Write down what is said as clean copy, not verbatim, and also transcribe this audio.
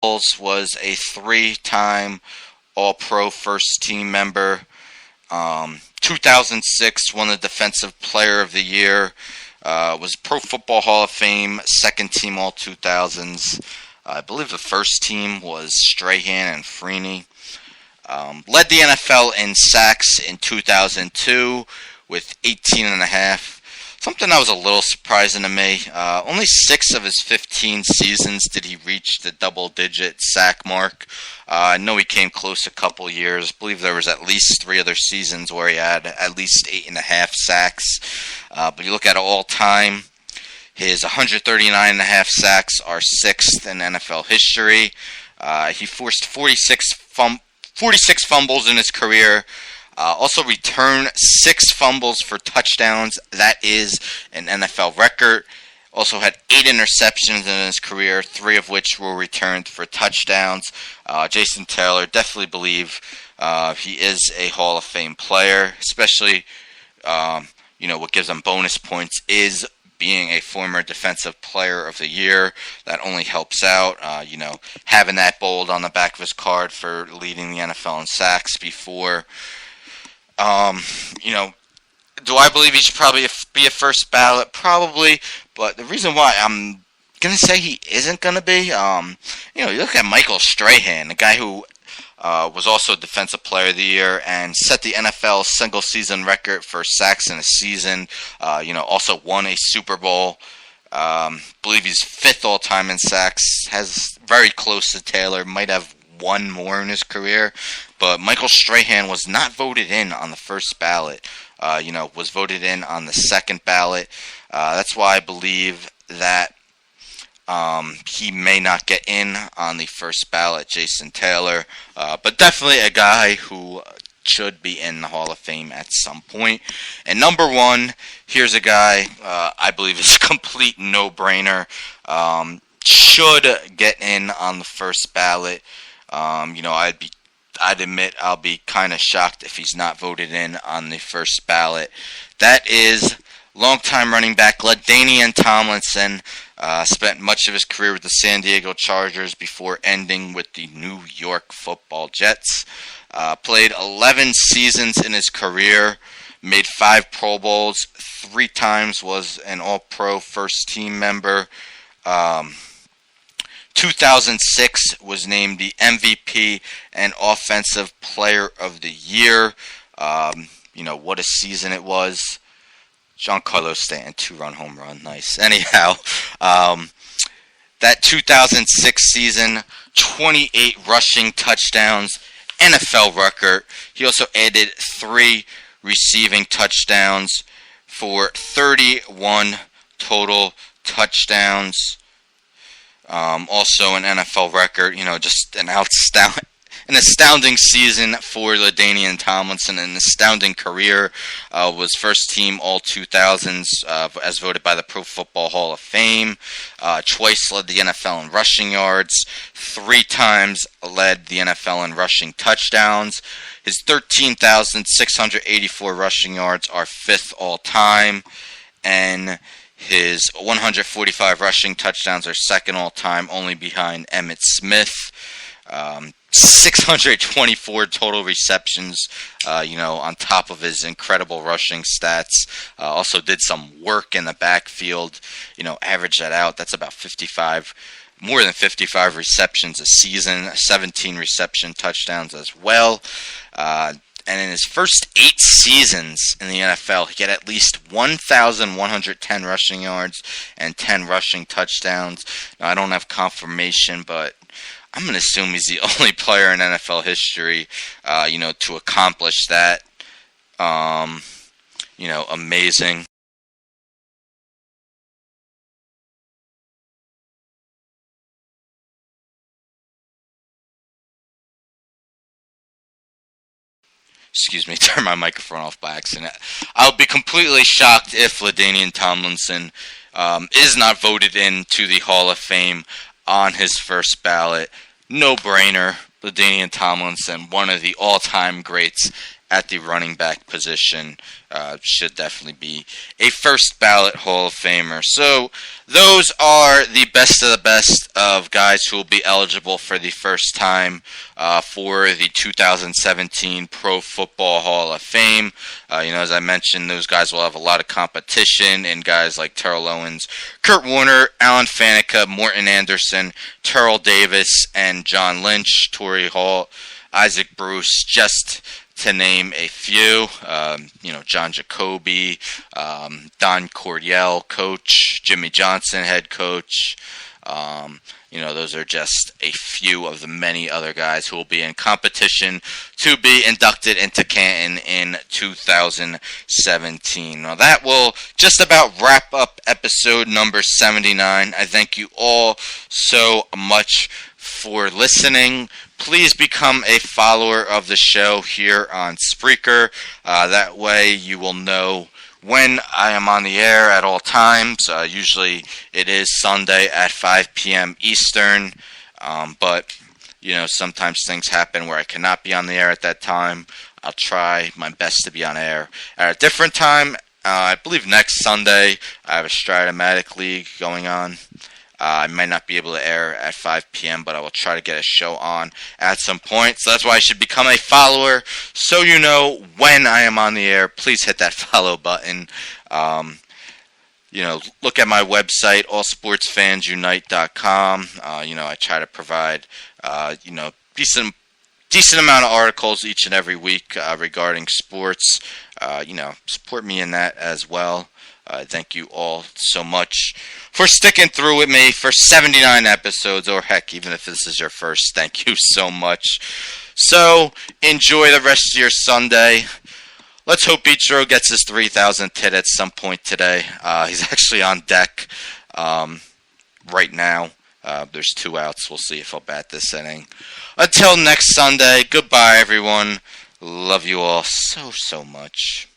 was a three-time All-Pro first team member. 2006 won the Defensive Player of the Year. Was Pro Football Hall of Fame, second team All 2000s. I believe the first team was Strahan and Freeney. Led the NFL in sacks in 2002 with 18 and a half. Something that was a little surprising to me. Only 6 of his 15 seasons did he reach the double-digit sack mark. I know he came close a couple years. I believe there was at least 3 other seasons where he had at least 8.5 sacks. But you look at all time, his 139.5 sacks are 6th in NFL history. He forced 46 fumbles in his career. Also returned 6 fumbles for touchdowns. That is an NFL record. Also had 8 interceptions in his career, 3 of which were returned for touchdowns. Jason Taylor, definitely believe he is a Hall of Fame player, especially, what gives him bonus points is being a former Defensive Player of the Year. That only helps out, having that bold on the back of his card for leading the NFL in sacks before. Do I believe he should probably be a first ballot? Probably, but the reason why I'm going to say he isn't going to be, you look at Michael Strahan, the guy who was also Defensive Player of the Year and set the NFL single-season record for sacks in a season, also won a Super Bowl. Believe he's 5th all-time in sacks, has very close to Taylor, might have 1 more in his career, but Michael Strahan was not voted in on the first ballot, was voted in on the second ballot. That's why I believe that he may not get in on the first ballot, Jason Taylor, but definitely a guy who should be in the Hall of Fame at some point. And number 1, here's a guy I believe is a complete no-brainer. Should get in on the first ballot. I'd admit I'll be kind of shocked if he's not voted in on the first ballot. That is longtime running back LaDainian Tomlinson. Spent much of his career with the San Diego Chargers before ending with the New York Football Jets. Played 11 seasons in his career. Made 5 Pro Bowls. 3 times was an All-Pro first team member. 2006 was named the MVP and Offensive Player of the Year. What a season it was. Giancarlo Stanton, 2-run home run. Nice. Anyhow, that 2006 season, 28 rushing touchdowns, NFL record. He also added 3 receiving touchdowns for 31 total touchdowns. Also an NFL record, just an astounding season for LaDainian Tomlinson, an astounding career. Was first team All 2000s as voted by the Pro Football Hall of Fame. Twice led the NFL in rushing yards. 3 times led the NFL in rushing touchdowns. His 13,684 rushing yards are 5th all time, and his 145 rushing touchdowns are 2nd all-time, only behind Emmitt Smith. 624 total receptions, on top of his incredible rushing stats. Also did some work in the backfield, average that out. That's about more than 55 receptions a season, 17 reception touchdowns as well. And in his first 8 seasons in the NFL, he had at least 1,110 rushing yards and 10 rushing touchdowns. Now, I don't have confirmation, but I'm going to assume he's the only player in NFL history, to accomplish that. Amazing. Excuse me, turn my microphone off by accident. I'll be completely shocked if LaDainian Tomlinson is not voted into the Hall of Fame on his first ballot. No brainer. LaDainian Tomlinson, one of the all-time greats at the running back position. Should definitely be a first ballot Hall of Famer. So those are the best of the best of guys who will be eligible for the first time for the 2017 Pro Football Hall of Fame. As I mentioned, those guys will have a lot of competition, and guys like Terrell Owens, Kurt Warner, Alan Faneca, Morton Anderson, Terrell Davis, and John Lynch, Torrey Hall, Isaac Bruce, just to name a few. John Jacoby, Don Cordial, coach, Jimmy Johnson, head coach. Those are just a few of the many other guys who will be in competition to be inducted into Canton in 2017. Now that will just about wrap up episode number 79. I thank you all so much for listening. Please become a follower of the show here on Spreaker. That way you will know when I am on the air at all times. Usually it is Sunday at 5 p.m. Eastern, but sometimes things happen where I cannot be on the air at that time. I'll try my best to be on air at a different time. I believe next Sunday I have a Stratomatic League going on. I might not be able to air at 5 p.m., but I will try to get a show on at some point. So that's why I should become a follower so you know when I am on the air. Please hit that follow button. Look at my website, allsportsfansunite.com. I try to provide, decent amount of articles each and every week regarding sports. Support me in that as well. Thank you all so much for sticking through with me for 79 episodes, or heck, even if this is your first, thank you so much. So, enjoy the rest of your Sunday. Let's hope Ichiro gets his 3,000th hit at some point today. He's actually on deck right now. There's 2 outs. We'll see if he'll bat this inning. Until next Sunday, goodbye, everyone. Love you all so, so much.